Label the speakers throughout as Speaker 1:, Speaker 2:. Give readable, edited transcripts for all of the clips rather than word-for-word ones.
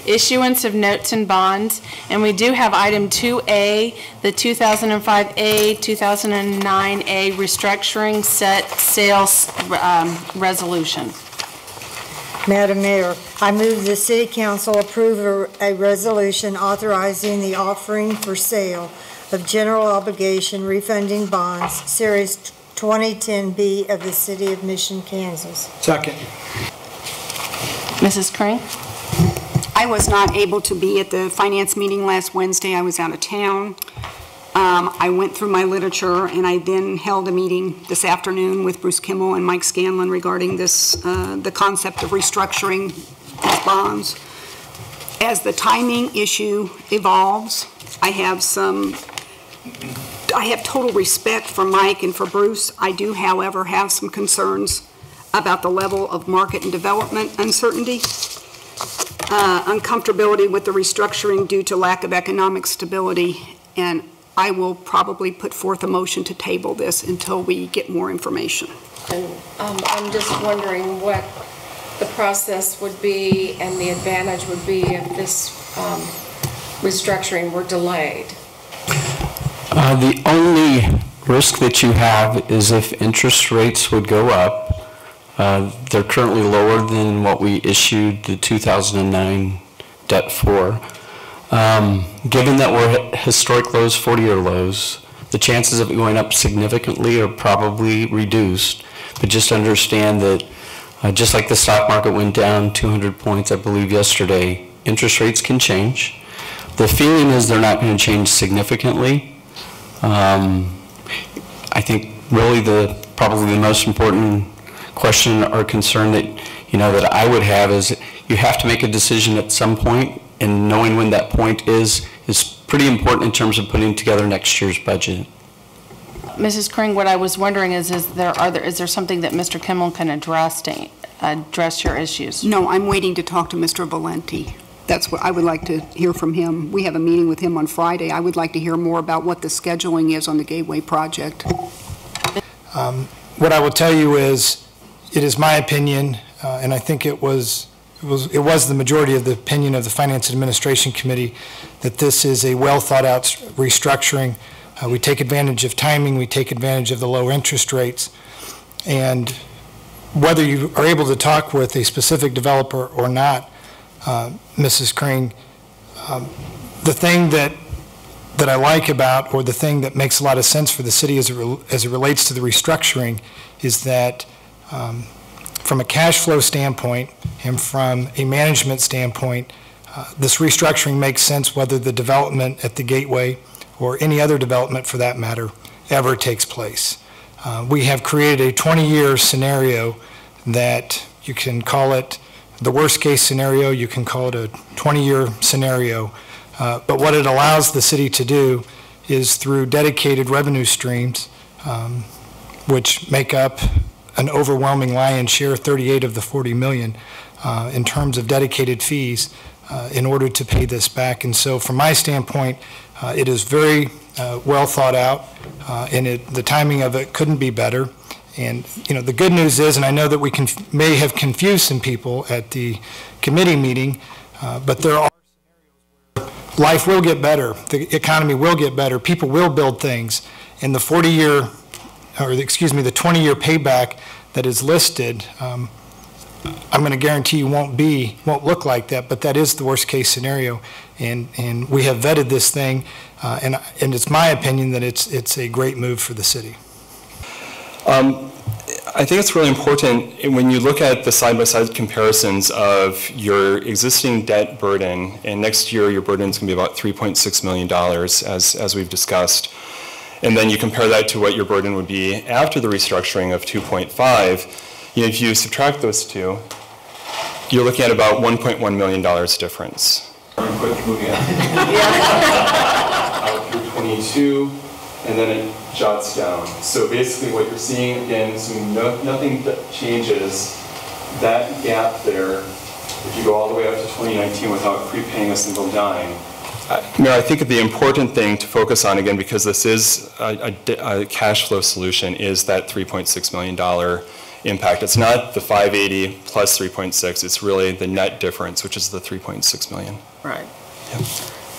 Speaker 1: issuance of notes and bonds, and we do have item 2A, the 2005A, 2009A restructuring set sales resolution.
Speaker 2: Madam Mayor, I move the City Council approve a resolution authorizing the offering for sale of general obligation refunding bonds, Series 2010B of the City of Mission, Kansas.
Speaker 3: Second.
Speaker 1: Mrs. Crane?
Speaker 4: I was not able to be at the finance meeting last Wednesday. I was out of town. I went through my literature, and I then held a meeting this afternoon with Bruce Kimmel and Mike Scanlon regarding this, the concept of restructuring these bonds. As the timing issue evolves, I have total respect for Mike and for Bruce. I do, however, have some concerns about the level of market and development uncertainty, uncomfortability with the restructuring due to lack of economic stability, and I will probably put forth a motion to table this until we get more information.
Speaker 5: And I'm just wondering what the process would be and the advantage would be if this restructuring were delayed.
Speaker 6: The only risk that you have is if interest rates would go up. They're currently lower than what we issued the 2009 debt for. Given that we're at historic lows, 40-year lows, the chances of it going up significantly are probably reduced. But just understand that just like the stock market went down 200 points, I believe, yesterday, interest rates can change. The feeling is they're not going to change significantly. I think really probably the most important question or concern that I would have is you have to make a decision at some point, and knowing when that point is pretty important in terms of putting together next year's budget.
Speaker 1: Mrs. Kring, what I was wondering is there something that Mr. Kimmel can address your issues?
Speaker 4: No, I'm waiting to talk to Mr. Valenti. That's what I would like to hear from him. We have a meeting with him on Friday. I would like to hear more about what the scheduling is on the Gateway project.
Speaker 3: What I will tell you is, it is my opinion, and I think it was the majority of the opinion of the Finance Administration Committee, that this is a well thought out restructuring. We take advantage of timing, we take advantage of the low interest rates, and whether you are able to talk with a specific developer or not, Mrs. Kring, the thing that I like about, or the thing that makes a lot of sense for the city as it relates to the restructuring, is that from a cash flow standpoint and from a management standpoint, this restructuring makes sense whether the development at the Gateway or any other development for that matter ever takes place. We have created a 20-year scenario that you can call it the worst case scenario, you can call it a 20-year scenario, but what it allows the city to do is through dedicated revenue streams, which make up an overwhelming lion's share, 38 of the 40 million, in terms of dedicated fees in order to pay this back. And so from my standpoint, it is very well thought out, and the timing of it couldn't be better. And the good news is, and I know that we may have confused some people at the committee meeting, but there are scenarios where life will get better, the economy will get better, people will build things, and the 20-year payback that is listed, I'm going to guarantee you won't look like that, but that is the worst case scenario, and we have vetted this thing, and it's my opinion that it's a great move for the city.
Speaker 7: I think it's really important when you look at the side-by-side comparisons of your existing debt burden, and next year your burden is going to be about $3.6 million, as we've discussed, and then you compare that to what your burden would be after the restructuring of 2.5. If you subtract those two, you're looking at about $1.1 million difference. Moving out through 22. And then it jots down. So basically what you're seeing, again, assuming nothing changes, that gap there, if you go all the way up to 2019 without prepaying a single dime. Mayor, I think the important thing to focus on, again, because this is a cash flow solution, is that $3.6 million impact. It's not the 580 plus 3.6, it's really the net difference, which is the 3.6 million.
Speaker 1: Right.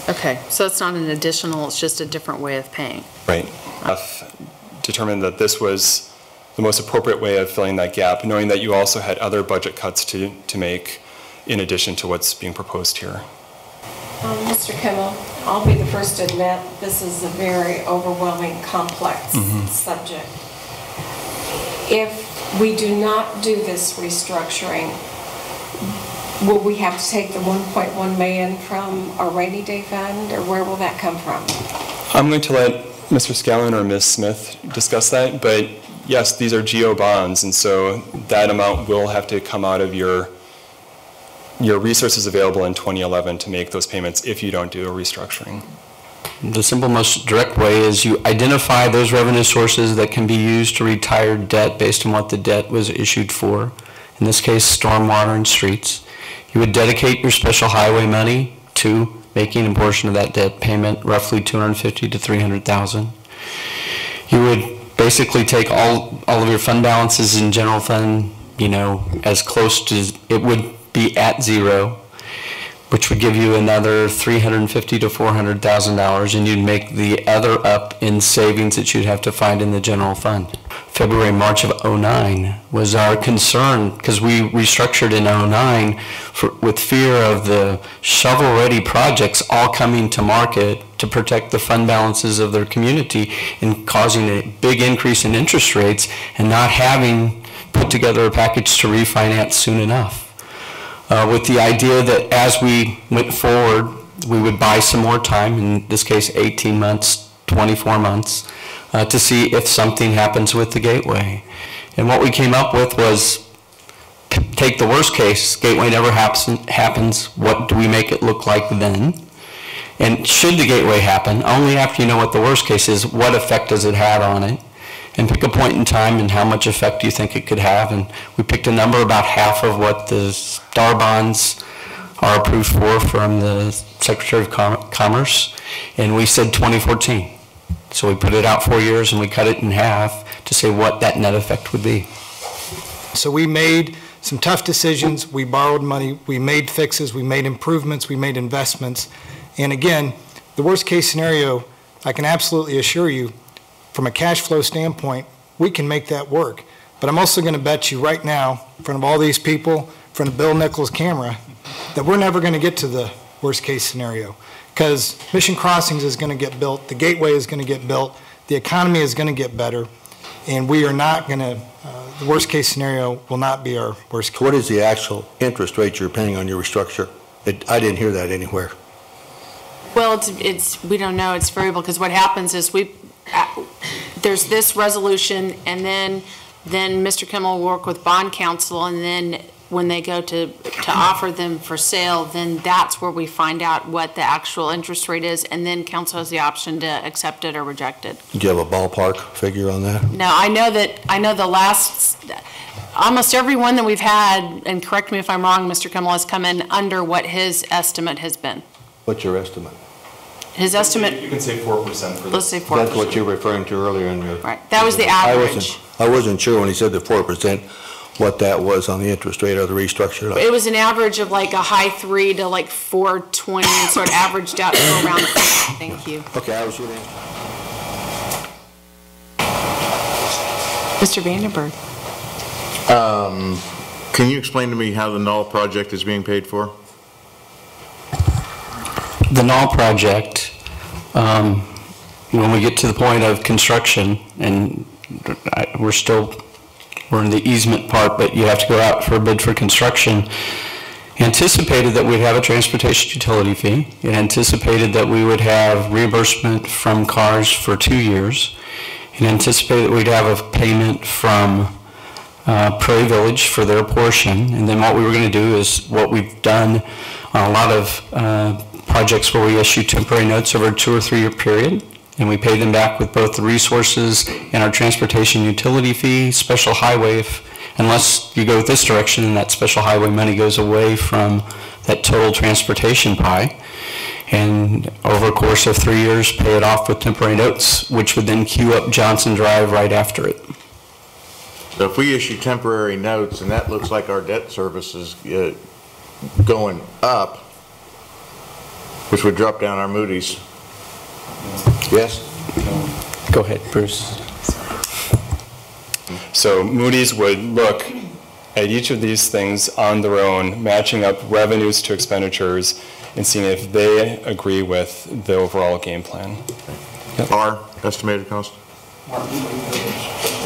Speaker 1: Okay, so it's not an additional, it's just a different way of paying.
Speaker 7: Right. I've determined that this was the most appropriate way of filling that gap, knowing that you also had other budget cuts to make in addition to what's being proposed here.
Speaker 5: Mr. Kimmel, I'll be the first to admit this is a very overwhelming, complex subject. If we do not do this restructuring, will we have to take the 1.1 million from our rainy day fund, or where will that come from?
Speaker 7: I'm going to let Mr. Scallon or Ms. Smith discuss that, but yes, these are GO bonds, and so that amount will have to come out of your resources available in 2011 to make those payments if you don't do a restructuring.
Speaker 6: The simple, most direct way is you identify those revenue sources that can be used to retire debt based on what the debt was issued for. In this case, stormwater and streets. You would dedicate your special highway money to making a portion of that debt payment, roughly $250,000 to $300,000. You would basically take all of your fund balances in general fund, as close to, it would be at zero, which would give you another $350,000 to $400,000, and you'd make the other up in savings that you'd have to find in the general fund. February, March of '09 was our concern, because we restructured in '09 with fear of the shovel-ready projects all coming to market to protect the fund balances of their community and causing a big increase in interest rates and not having put together a package to refinance soon enough. With the idea that as we went forward, we would buy some more time, in this case 18 months, 24 months, to see if something happens with the gateway. And what we came up with was, take the worst case, gateway never happens, what do we make it look like then? And should the gateway happen, only after you know what the worst case is, what effect does it have on it? And pick a point in time and how much effect you think it could have. And we picked a number about half of what the STAR bonds are approved for from the Secretary of Commerce. And we said 2014. So we put it out 4 years and we cut it in half to say what that net effect would be.
Speaker 3: So we made some tough decisions. We borrowed money. We made fixes. We made improvements. We made investments. And again, the worst case scenario, I can absolutely assure you, from a cash flow standpoint, we can make that work. But I'm also going to bet you right now, in front of all these people, in front of Bill Nichols' camera, that we're never going to get to the worst case scenario. Because Mission Crossings is going to get built, the gateway is going to get built, the economy is going to get better, and we are not going to, the worst case scenario will not be our worst case.
Speaker 8: What is the actual interest rate you're paying on your restructure? I didn't hear that anywhere.
Speaker 1: Well, we don't know, it's variable, because what happens is there's this resolution, and then Mr. Kimmel will work with bond counsel, and then when they go to offer them for sale, then that's where we find out what the actual interest rate is, and then council has the option to accept it or reject it.
Speaker 8: Do you have a ballpark figure on that?
Speaker 1: No, I know the last, almost every one that we've had, and correct me if I'm wrong, Mr. Kimmel, has come in under what his estimate has been.
Speaker 8: What's your estimate?
Speaker 1: His estimate.
Speaker 7: You can say 4% for this.
Speaker 1: Let's say 4%.
Speaker 8: That's what you're referring to earlier in your...
Speaker 1: Right, that was the average.
Speaker 8: I wasn't sure when he said the 4%, what that was on the interest rate or the restructure.
Speaker 1: It was an average of like a high 3 to like 420, and so it averaged out to around. Thank you.
Speaker 8: Okay, I was shooting.
Speaker 1: Mr. Vandenberg.
Speaker 9: Can you explain to me how the Null project is being paid for?
Speaker 6: The Null project, when we get to the point of construction, and we're in the easement part, but you have to go out for a bid for construction, anticipated that we'd have a transportation utility fee. It anticipated that we would have reimbursement from CARS for 2 years. It anticipated that we'd have a payment from Prairie Village for their portion. And then what we were going to do is what we've done on a lot of projects where we issue temporary notes over a 2 or 3 year period, and we pay them back with both the resources and our transportation utility fee, special highway, unless you go this direction and that special highway money goes away from that total transportation pie. And over a course of 3 years, pay it off with temporary notes, which would then queue up Johnson Drive right after it.
Speaker 9: So if we issue temporary notes, and that looks like our debt service is going up, which would drop down our Moody's. Yes?
Speaker 6: Go ahead, Bruce.
Speaker 7: So Moody's would look at each of these things on their own, matching up revenues to expenditures, and seeing if they agree with the overall game plan.
Speaker 9: Our estimated cost?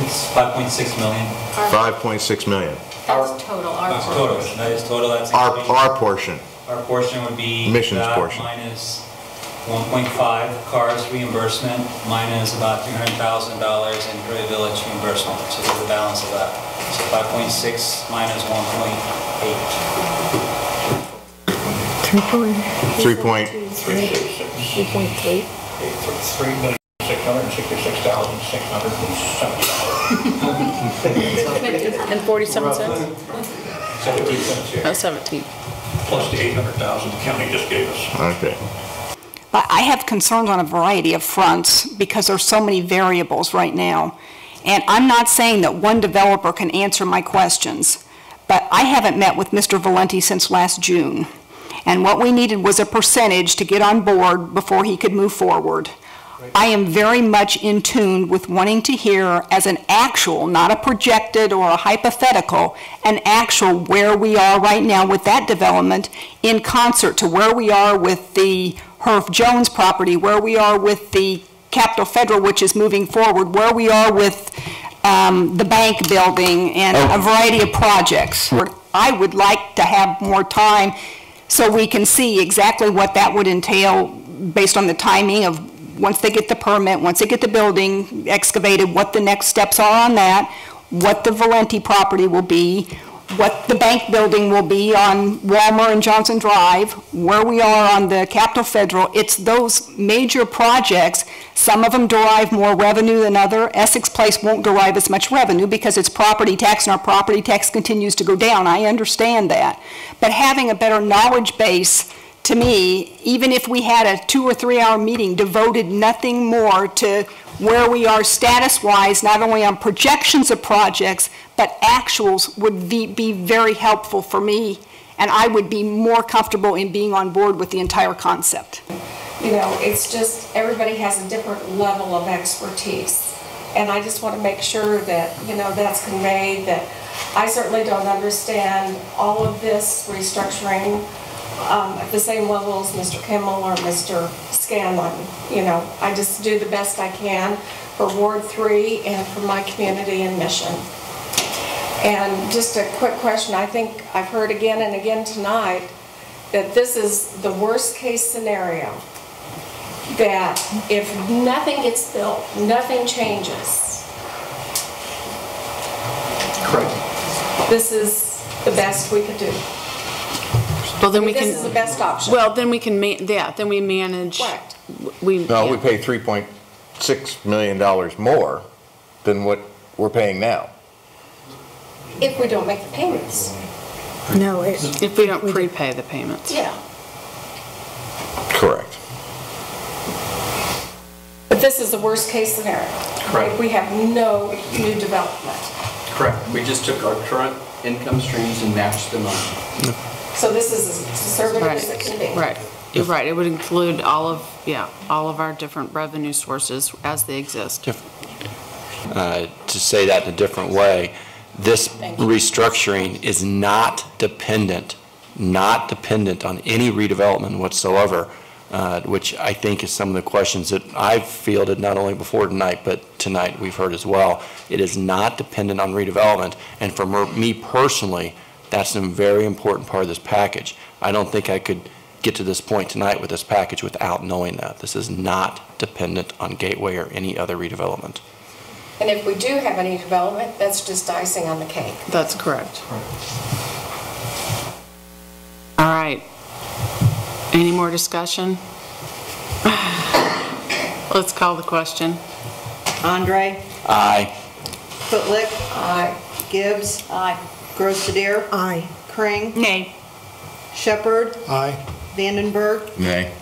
Speaker 10: It's 5.6 million.
Speaker 9: 5.6 million.
Speaker 5: That's total,
Speaker 10: That's total. That is total. That's
Speaker 9: Our portion.
Speaker 10: Our portion would be
Speaker 9: Missions
Speaker 10: that
Speaker 9: portion.
Speaker 10: minus 1.5 cars reimbursement, minus about $300,000 in Gray Village reimbursement. So there's the balance of that. So 5.6 minus 1.8.
Speaker 9: 3.3.
Speaker 1: 3,666,670. And 47 cents?
Speaker 10: 17 cents, yeah.
Speaker 1: Oh, 17.
Speaker 10: Plus the 800,000 the county just gave us.
Speaker 9: Okay.
Speaker 4: But I have concerns on a variety of fronts because there's so many variables right now. And I'm not saying that one developer can answer my questions, but I haven't met with Mr. Valenti since last June. And what we needed was a percentage to get on board before he could move forward. I am very much in tune with wanting to hear as an actual, not a projected or a hypothetical, an actual where we are right now with that development in concert to where we are with the Herff Jones property, where we are with the Capitol Federal, which is moving forward, where we are with the bank building and a variety of projects. I would like to have more time so we can see exactly what that would entail based on the timing of once they get the permit, once they get the building excavated, what the next steps are on that, what the Valenti property will be, what the bank building will be on Walmer and Johnson Drive, where we are on the Capitol Federal. It's those major projects. Some of them derive more revenue than other. Essex Place won't derive as much revenue because it's property tax and our property tax continues to go down. I understand that. But having a better knowledge base, to me, even if we had a 2 or 3 hour meeting devoted nothing more to where we are status-wise, not only on projections of projects, but actuals would be very helpful for me, and I would be more comfortable in being on board with the entire concept.
Speaker 5: You know, it's just, everybody has a different level of expertise. And I just want to make sure that, you know, that's conveyed, that I certainly don't understand all of this restructuring at the same level as Mr. Kimmel or Mr. Scanlon. You know, I just do the best I can for Ward 3 and for my community and mission. And just a quick question, I think I've heard again and again tonight that this is the worst case scenario, that if nothing gets built, nothing changes.
Speaker 10: Correct.
Speaker 5: This is the best we could do.
Speaker 1: Well, then we can.
Speaker 5: This is the best option.
Speaker 1: Well, then we can, then we manage.
Speaker 5: Correct.
Speaker 9: We pay $3.6 million more than what we're paying now.
Speaker 5: If we don't make the payments.
Speaker 2: No,
Speaker 1: If we don't prepay the payments.
Speaker 5: Yeah.
Speaker 9: Correct.
Speaker 5: But this is the worst case scenario.
Speaker 10: Correct.
Speaker 5: We have no new development.
Speaker 6: Correct. We just took our current income streams and matched them up.
Speaker 5: So this is as conservative as it can be.
Speaker 1: Right. You're right. It would include all of our different revenue sources as they exist.
Speaker 6: To say that in a different way, this restructuring is not dependent on any redevelopment whatsoever, which I think is some of the questions that I've fielded not only before tonight, but tonight we've heard as well. It is not dependent on redevelopment, and for me personally, that's a very important part of this package. I don't think I could get to this point tonight with this package without knowing that. This is not dependent on Gateway or any other redevelopment.
Speaker 5: And if we do have any development, that's just icing on the cake.
Speaker 1: That's correct. All right. Any more discussion? Let's call the question.
Speaker 11: Andre?
Speaker 6: Aye.
Speaker 11: Footlick?
Speaker 5: Aye.
Speaker 11: Gibbs? Aye. Grossedere?
Speaker 2: aye.
Speaker 11: Kring?
Speaker 1: Nay.
Speaker 11: Shepherd?
Speaker 3: Aye.
Speaker 11: Vandenberg?
Speaker 9: Nay.